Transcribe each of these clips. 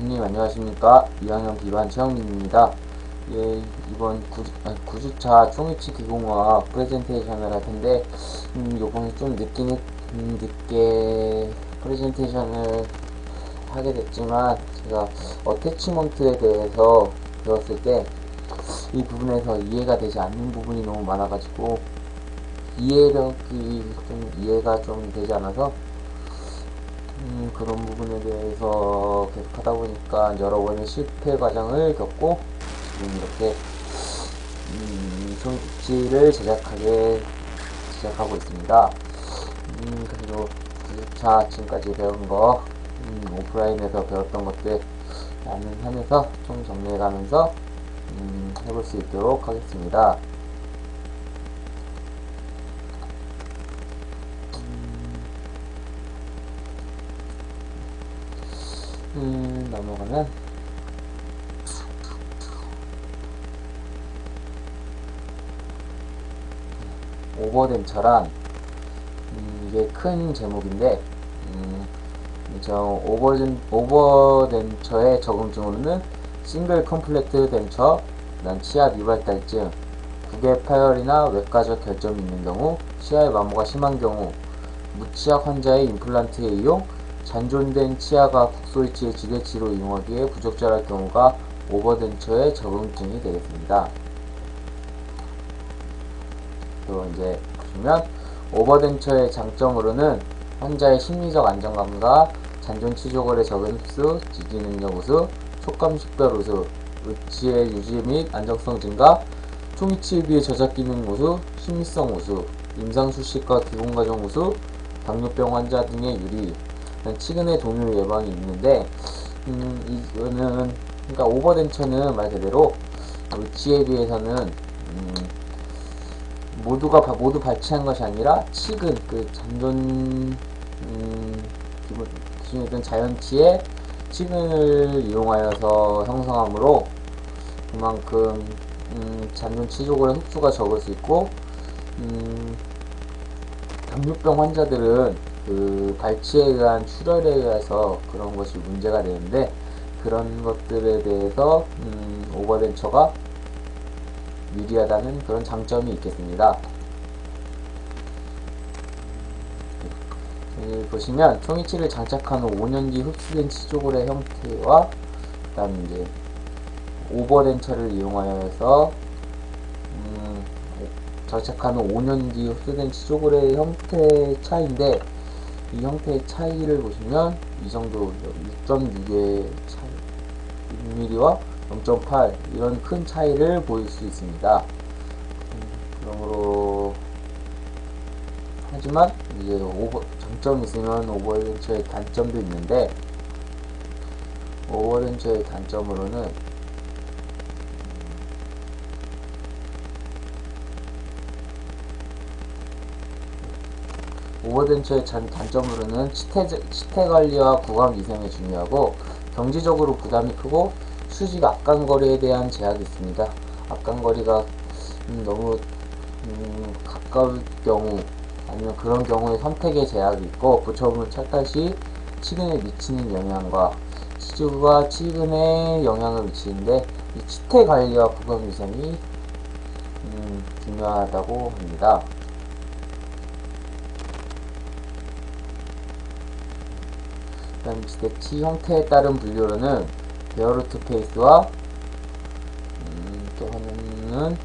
교수님 안녕하십니까. 2학년 기반 최영민입니다. 예, 이번 9주차 총이치 기공학 프레젠테이션을 할 텐데, 요번에 좀 늦게 프레젠테이션을 하게 됐지만, 제가 어태치먼트에 대해서 배웠을 때, 이 부분에서 이해가 되지 않는 부분이 너무 많아가지고, 이해가 좀 되지 않아서, 그런 부분에 대해서 계속 하다 보니까 여러 번의 실패 과정을 겪고 지금 이렇게 총치를 제작하고 있습니다. 그리고 9주차 지금까지 배운 거 오프라인에서 배웠던 것들 하면서 총 정리해가면서 해볼 수 있도록 하겠습니다. 넘어가면 오버덴처란 이게 큰 제목인데 오버덴처의 적응증으로는 싱글 컴플레트 덴처, 치아 미발달증, 구개 파열이나 외과적 결점이 있는 경우, 치아의 마모가 심한 경우, 무치약 환자의 임플란트의 이용, 잔존된 치아가 국소이치의 지대치로 이용하기에 부적절할 경우가 오버덴처의 적응증이 되겠습니다. 또 이제 보시면 오버덴처의 장점으로는 환자의 심리적 안정감과 잔존 치조골의 적은 흡수, 지지 능력 우수, 촉감 식별 우수, 의치의 유지 및 안정성 증가, 총이치에 비해 저작 기능 우수, 심미성 우수, 임상 수식과 기본 과정 우수, 당뇨병 환자 등의 유리, 치근의 동요 예방이 있는데, 이거는, 그러니까 오버덴처는 말 그대로 의치에 비해서는, 모두 발치한 것이 아니라 치근, 잔존, 기존이던 자연치의 치근을 이용하여서 형성하므로 그만큼, 잔존 치조골의 흡수가 적을 수 있고, 당뇨병 환자들은 발치에 의한 출혈에 의해서 그런 것이 문제가 되는데, 그런 것들에 대해서 오버덴처가 유리하다는 그런 장점이 있겠습니다. 여기 보시면 총이치를 장착한 후 5년 뒤 흡수된 치조골의 형태와 그 다음 이제 오버덴처를 이용하여서 장착한 후 5년 뒤 흡수된 치조골의 형태 차이인데, 이 형태의 차이를 보시면 이 정도 6.6의 차이, 6mm와 0.8 이런 큰 차이를 보일 수 있습니다. 그러므로 하지만 이제 장점이 있으면 오버덴처의 단점도 있는데, 오버덴처의 단점으로는 오버덴처의 단점으로는 치태 관리와 구강 위생이 중요하고 경제적으로 부담이 크고 수직 앞간거리에 대한 제약이 있습니다. 앞간거리가 너무 가까울 경우 아니면 그런 경우에 선택의 제약이 있고, 부처음을 착할 시 치근에 미치는 영향과 치주가 치근에 영향을 미치는데, 이 치태 관리와 구강 위생이 중요하다고 합니다. 그다음 지대치 형태에 따른 분류로는 베어루트 페이스와 또 하나는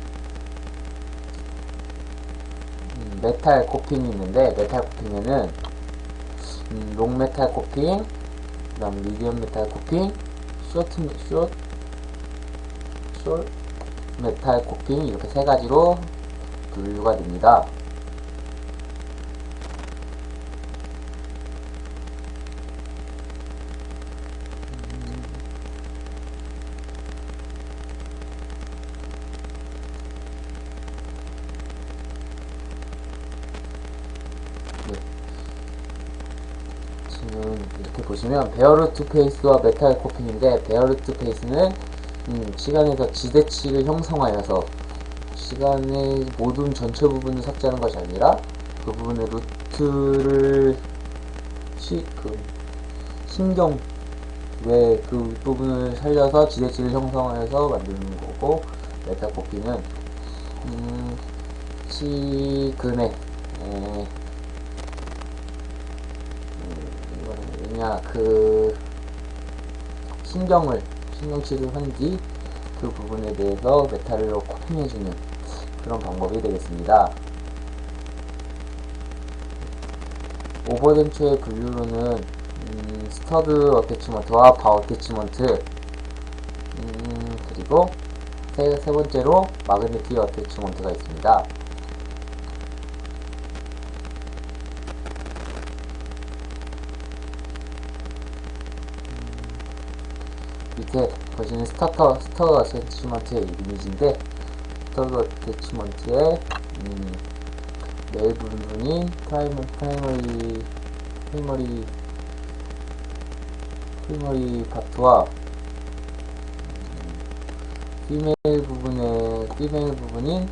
메탈 코핑이 있는데, 메탈 코핑에는 롱 메탈 코핑, 그 다음 미디엄 메탈 코핑, 숏 메탈 코핑, 이렇게 세 가지로 분류가 됩니다. 지금 이렇게 보시면 베어루트 페이스와 메탈 코핑인데, 베어루트 페이스는 시간에서 지대치를 형성하여서 시간의 모든 전체 부분을 삭제하는 것이 아니라 그 부분의 루트를 신경 왜 그 부분을 살려서 지대치를 형성해서 만드는 거고, 메타코피는 치근에 이거는 뭐냐, 그 신경치를 한 뒤 그 부분에 대해서 메탈로 코팅해주는 그런 방법이 되겠습니다. 오버덴처의 분류로는 스터드 어태치먼트와 바 어태치먼트, 그리고 세 번째로 마그네틱 어태치먼트가 있습니다. 밑에 보시는 스터드 어태치먼트의 이미지인데, 스터드 어태치먼트의 메일 부분인 프라이머리 파트와 피메일 부분인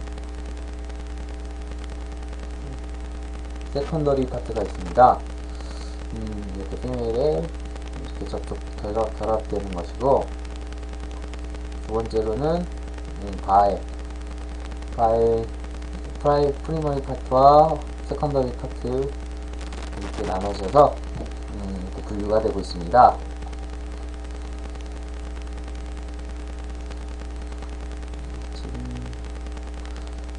세컨더리 파트가 있습니다. 이렇게 피메일에 이렇게 결합되는 것이고, 두 번째로는 프리머리 파트와 세컨더리 파트 이렇게 나눠져서 이렇게 분류가 되고 있습니다.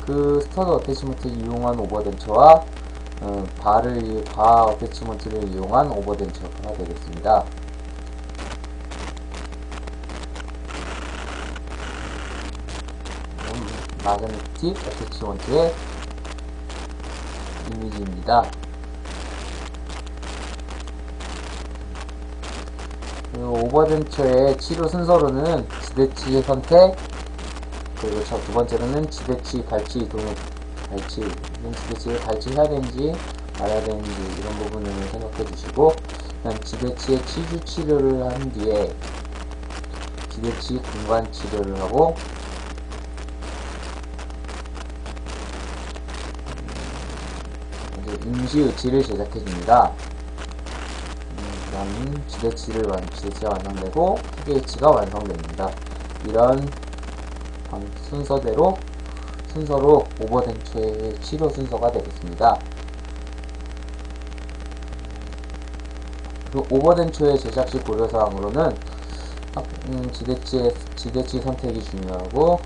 그 스터드 어태치먼트를 이용한 오버덴처와 바 어태치먼트를 이용한 오버덴처가 되겠습니다. 마그네틱 어태치먼트의 이미지입니다. 오버덴처의 치료 순서로는 지대치 선택, 그리고 두 번째로는 지대치 지대치를 발치해야 되는지 말아야 되는지 이런 부분을 생각해 주시고, 그냥 지대치의 치주 치료를 한 뒤에 지대치 공간 치료를 하고, 임시 의치를 제작해 줍니다. 그럼 지대치가 완성되고 TBH가 완성됩니다. 이런 순서로 오버덴처의 치료 순서가 되겠습니다. 그 오버덴처의 제작 시 고려사항으로는 지대치 선택이 중요하고,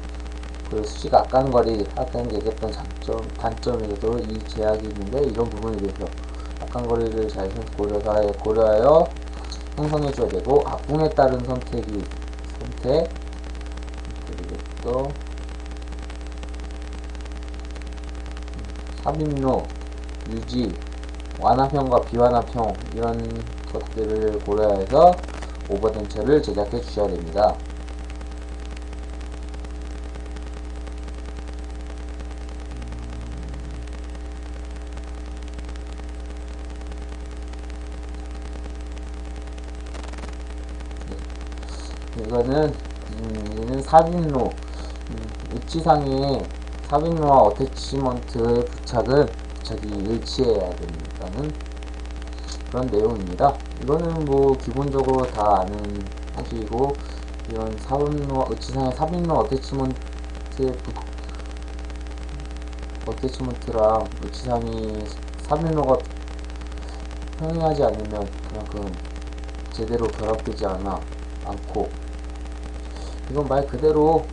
그 수직 악간거리, 아까 얘기했던 단점에서도 이 제약이 있는데, 이런 부분에 대해서 악간거리를 잘 고려하여 형성해줘야 되고, 악궁에 따른 선택, 그리고 또 삽입로, 유지, 완화평과 비완화평 이런 것들을 고려해서 오버덴처를 제작해 주셔야 됩니다. 이거는 삽입로, 위치상의 삽입로와 어태치먼트의 부착이 일치해야 된다는 그런 내용입니다. 이거는 뭐 기본적으로 다 아는 사실이고, 이런 위치상의 삽입로 어태치먼트랑 위치상이 삽입로가 평행하지 않으면 그만큼 제대로 결합되지 않고, 이건 말 그대로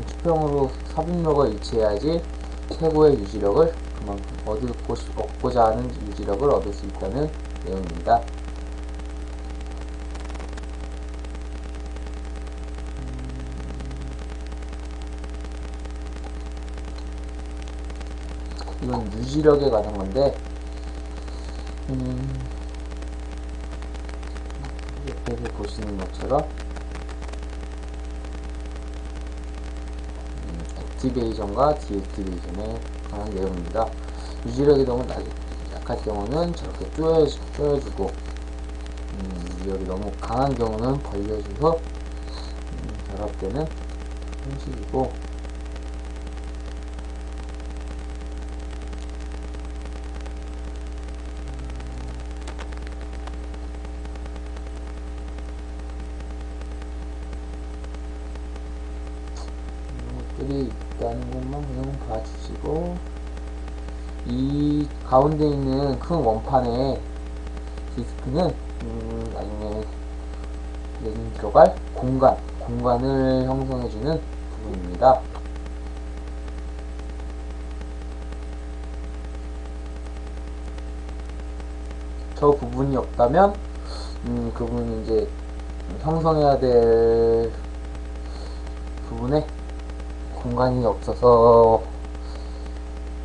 수평으로 삽입로가 일치해야지 최고의 유지력을 얻고자 하는 유지력을 얻을 수 있다는 내용입니다. 이건 유지력에 관한 건데, 옆에서 보시는 것처럼 액티베이션과 디액티베이션에 관한 내용입니다. 유지력이 너무 약할 경우는 저렇게 조여주고, 유지력이 너무 강한 경우는 벌려줘서 결합되는 형식이고, 것들이 있다는 것만 그냥 봐주시고, 이 가운데 있는 큰 원판의 디스크는 나중에 레진 들어갈 공간을 형성해주는 부분입니다. 저 부분이 없다면 그 부분이 이제 형성해야 될 부분에 공간이 없어서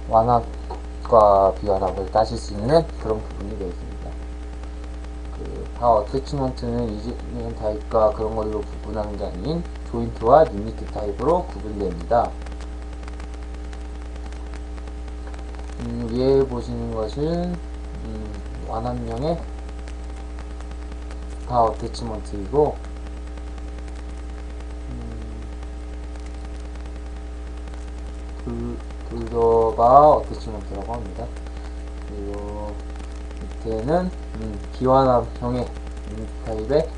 완화과 비완화를 따질 수 있는 그런 부분이 되겠습니다. 다 어태치먼트는 이즈니언 타입과 그런 걸로 구분하는 게 아닌 조인트와 유니트 타입으로 구분됩니다. 위에 보시는 것은 완합형의 다 어태치먼트이고, 불더가 어태치먼트라고 합니다. 그리고 밑에는 비완합형의 유니트 타입의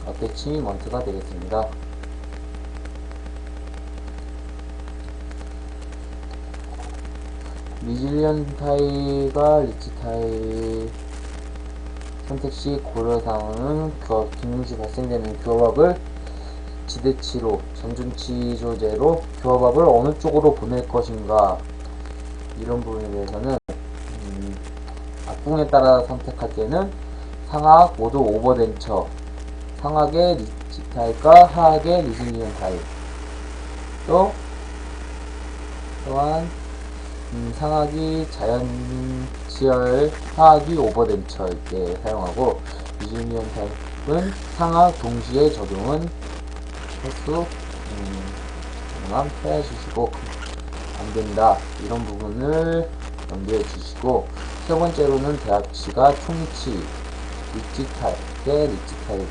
어태치먼트가 되겠습니다. 리질리언 타입과 리치 타입 선택 시 고려사항은 기능시 발생되는 교합을 지대치로 전준치조제로 교합을 어느 쪽으로 보낼 것인가, 이런 부분에 대해서는 악궁에 따라 선택할 때는 상하악 모두 오버덴처, 상하악의 리치 타입과 하악의 리질리언 타입, 또한 상하악이 자연치열, 하악이 오버덴처일 때 사용하고, 리질리언 타입은 상하악 동시에 적용은 횟수 해야 주시고 안된다, 이런 부분을 염두해 주시고, 세 번째로는 대합치가 총치, 리치 타입 대 리치 타입,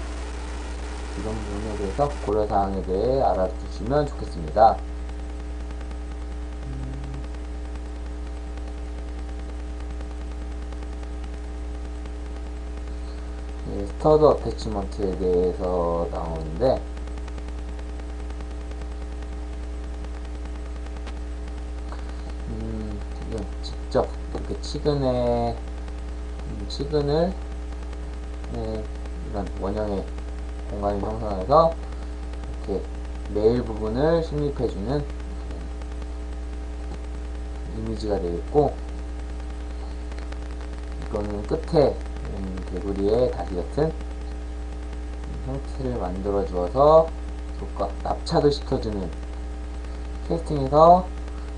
이런 부분에 대해서 고려사항에 대해 알아주시면 좋겠습니다. 스터드 어태치먼트에 대해서 나오는데, 직접 이렇게 치근을 이런 원형의 공간을 형성해서 이렇게 메일 부분을 식립해주는 이미지가 되겠고, 이거는 끝에 개구리의 다리 같은 형태를 만들어 주어서 납착을 시켜주는, 캐스팅에서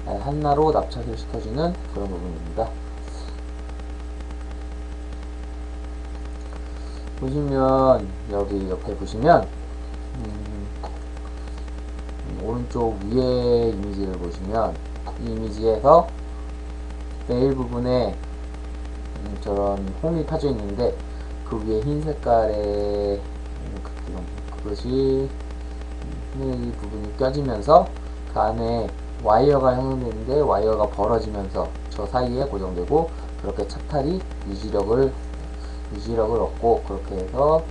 한나로 납착을 시켜주는 그런 부분입니다. 보시면 여기 옆에 보시면 오른쪽 위에 이미지를 보시면, 이 이미지에서 메일 부분에 저런 홈이 파져 있는데, 그 위에 흰 색깔의 그것이 이 부분이 껴지면서 그 안에 와이어가 형성되는데, 와이어가 벌어지면서 저 사이에 고정되고, 그렇게 착탈이 유지력을 얻고, 그렇게 해서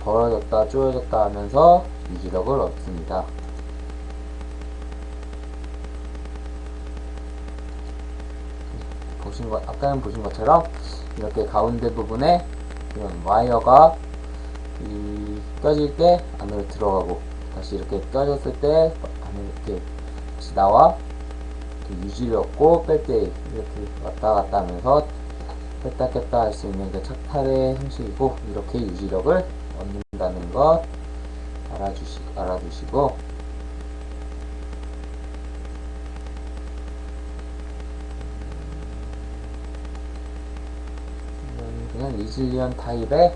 벌어졌다 쪼여졌다 하면서 유지력을 얻습니다. 아까는 보신 것처럼 이렇게 가운데 부분에 이런 와이어가 껴질 때 안으로 들어가고, 다시 이렇게 껴졌을 때 안으로 이렇게 다시 나와 유지를 얻고, 뺄 때 이렇게 왔다 갔다 하면서 뺐다 꼈다 할 수 있는 게 착탈의 형식이고, 이렇게 유지력을 얻는다는 것 알아두시고, 그냥 리질리언 타입의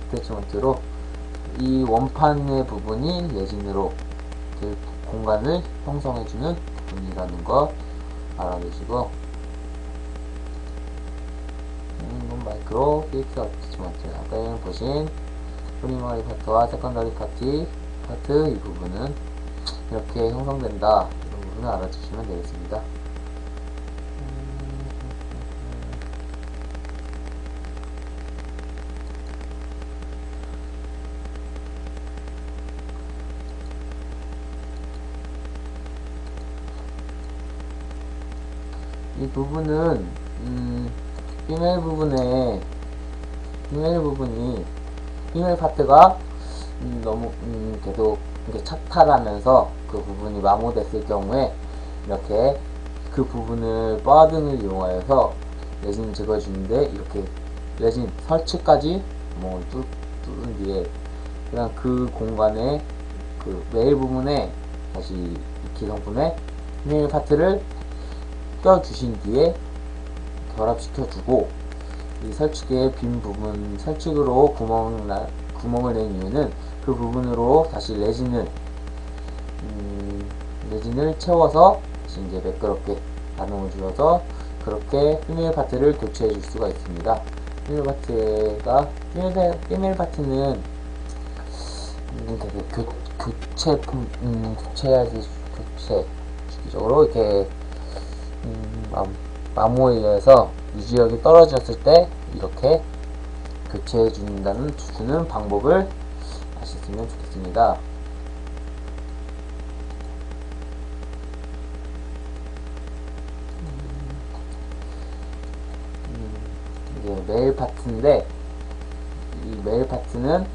어태치먼트로 이 원판의 부분이 레진으로 공간을 형성해주는 부분이라는 것 알아두시고, 이건 마이크로 픽스 어태치먼트, 아까 보신 프리머리 파트와 세컨더리 파트 이 부분은 이렇게 형성된다, 이런 부분을 알아주시면 되겠습니다. 이 부분은 피메일 부분에 피메일 파트가 너무 계속 이렇게 착탈하면서 그 부분이 마모됐을 경우에 이렇게 그 부분을 뻐등을 이용하여서 레진을 제거해 주는데, 이렇게 레진 설치까지 구멍을 뚫은 뒤에 그냥 그 공간에 그 메일 부분에 다시 이 기성품에 피메일 파트를 껴주신 뒤에 결합시켜주고, 이 설치기의 빈 부분, 설치기로 구멍을 낸 이유는 그 부분으로 다시 레진을 채워서 다시 이제 매끄럽게 반응을 주어서 그렇게 피메일 파트를 교체해 줄 수가 있습니다. 피메일 파트는 되게 주기적으로 이렇게 마모에 의해서 유지력이 떨어졌을 때 이렇게 교체해 주는 방법을 아셨으면 좋겠습니다. 이제 메일 파트인데, 이 메일 파트는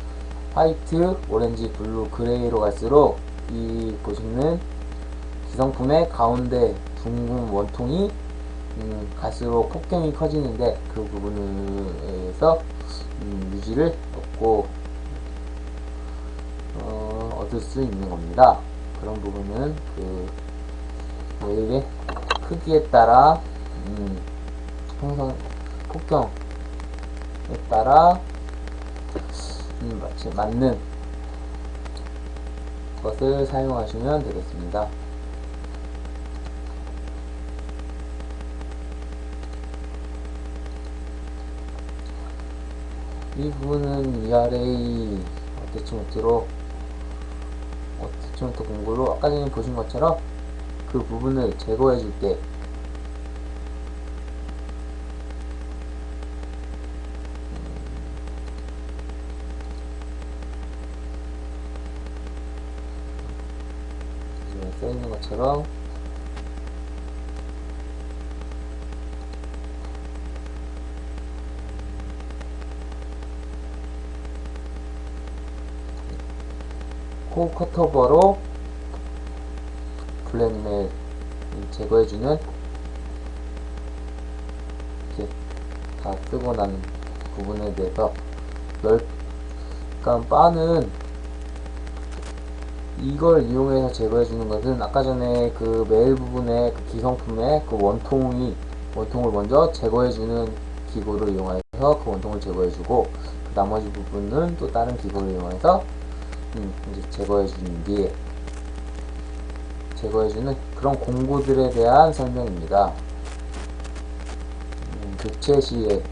화이트, 오렌지, 블루, 그레이로 갈수록 이 보시는 기성품의 가운데 둥근 원통이 갈수록 폭경이 커지는데, 그 부분에서 유지를 얻을 수 있는 겁니다. 그런 부분은 그 메일의 크기에 따라 형성 폭경에 따라 맞는 것을 사용하시면 되겠습니다. 이 부분은 ERA 어태치먼트 공구로 아까 전에 보신 것처럼 그 부분을 제거해 줄 때 써 있는 것처럼 코 커터버로 블랙메일 제거해주는, 이렇게 다 뜨고 난 부분에 대해서 그러니까 바는 이걸 이용해서 제거해주는 것은 아까 전에 그 메일 부분의 그 기성품의 그 원통을 먼저 제거해주는 기구를 이용해서 그 원통을 제거해주고, 그 나머지 부분은 또 다른 기구를 이용해서 이제 제거해주는 뒤에 제거해주는 그런 공구들에 대한 설명입니다. 교체 시에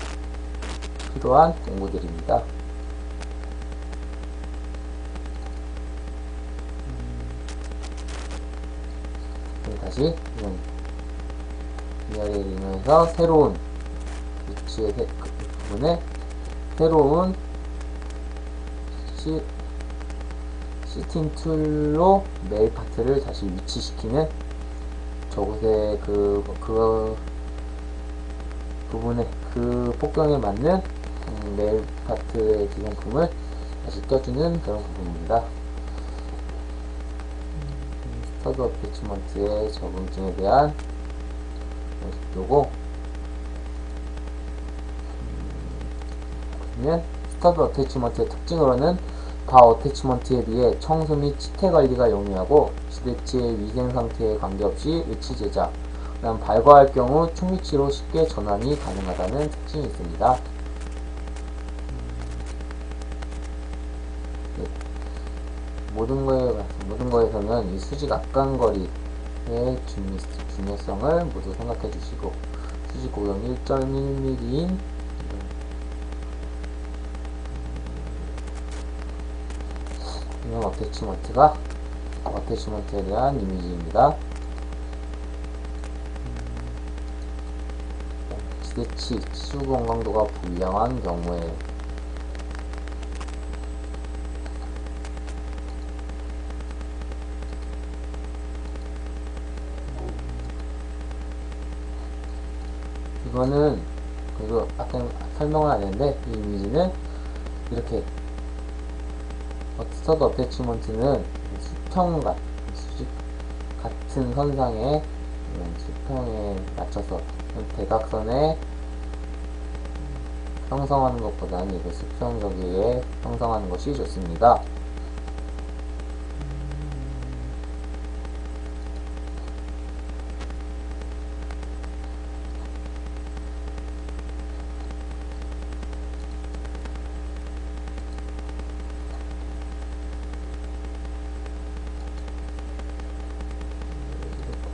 필요한 공구들입니다. 다시 ERA를 이용해서 새로운 위치의 그 부분에 새로운 시팅 툴로 메일 파트를 다시 위치시키는, 저곳에 그 부분에 그 폭경에 맞는 메일 파트의 기성품을 다시 껴주는 그런 부분입니다. 스터드 어태치먼트의 적응증에 대한 요거 그러면 스터드 어태치먼트의 특징으로는 바 어태치먼트에 비해 청소 및 치태 관리가 용이하고 지대치의 위생 상태에 관계없이 위치 제작, 그다음 발과할 경우 충위치로 쉽게 전환이 가능하다는 특징이 있습니다. 모든 거에서는 이 수직 앞간거리의 중요성을 모두 생각해 주시고, 수직 고경 1.1mm인 이런 어태치먼트가 어태치먼트에 대한 이미지입니다. 지대치 치수 건강도가 불량한 경우에 이거는 그리고 아까 설명을 안 했는데 이 이미지는 이렇게 스터드 어태치먼트는 수직 같은 선상에 수평에 맞춰서 대각선에 형성하는 것보다는 이거 수평적이게 형성하는 것이 좋습니다.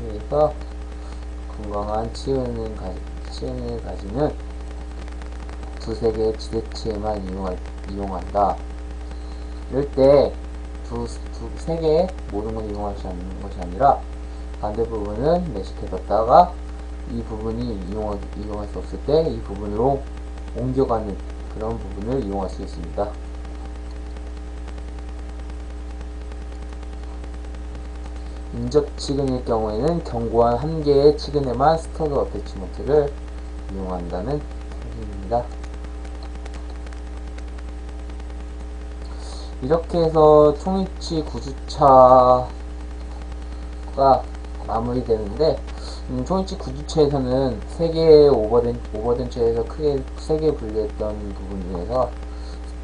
이렇게 해서 건강한 치은을 가지는 두세 개의 지대체만 이용한다. 이럴 때 세 개의 모든 걸 이용할 수 있는 것이 아니라 반대 부분은 매식해뒀다가 이 부분이 이용할 수 없을 때 이 부분으로 옮겨가는 그런 부분을 이용할 수 있습니다. 인접 치근일 경우에는 견고한 한 개의 치근에만 스터드 어태치먼트를 이용한다는 사실입니다. 이렇게 해서 총위치 9주차가 마무리되는데 총위치 9주차에서는 3개의 오버덴처에서 크게 3개 분류했던 부분 중에서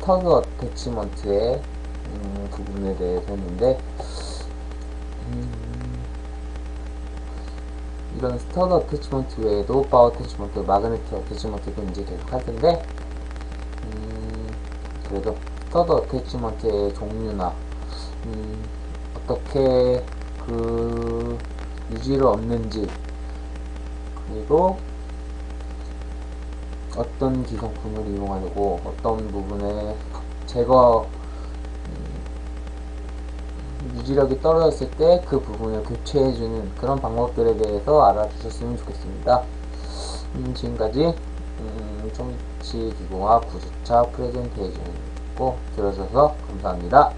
스터드 어태치먼트의 부분에 대해서 했는데 이런 스터드 어태치먼트 외에도 바우 어태치먼트, 마그네틱 어태치먼트도 이제 계속 할 텐데 그래도 스터드 어태치먼트의 종류나 어떻게 그 유지를 얻는지 그리고 어떤 기성품을 이용하고 어떤 부분에 제거 유지력이 떨어졌을 때 그 부분을 교체해주는 그런 방법들에 대해서 알아주셨으면 좋겠습니다. 지금까지 총위치 기공학 9주차 프레젠테이션을 듣고 들어주셔서 감사합니다.